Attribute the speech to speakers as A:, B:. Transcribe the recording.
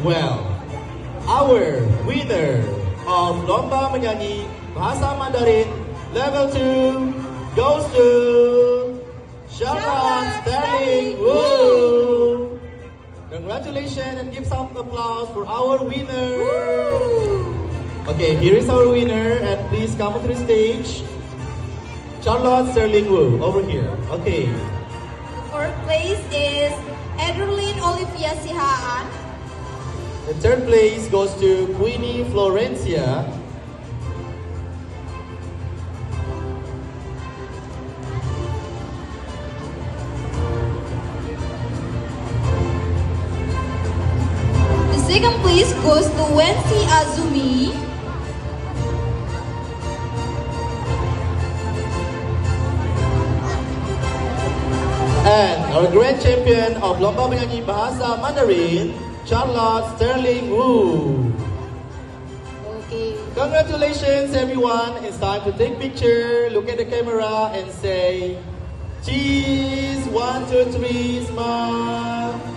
A: Well, our winner of Lomba Menyanyi Bahasa Mandarin Level 2 goes to Sharon Sterling Wu. Congratulations and give some applause for our winner. Okay, here is our winner and please come to the stage. Charlotte Sterling Wu, over here. Okay.
B: Fourth place is Edrelyn Olivia Sihaan.
A: The third place goes to Queenie Florencia.
B: The second place goes to Wensi Azumi.
A: And our grand champion of Lomba Menyanyi Bahasa Mandarin, Charlotte Sterling Wu.
B: Okay.
A: Congratulations everyone. It's time to take picture, look at the camera and say cheese, 1, 2, 3, smile.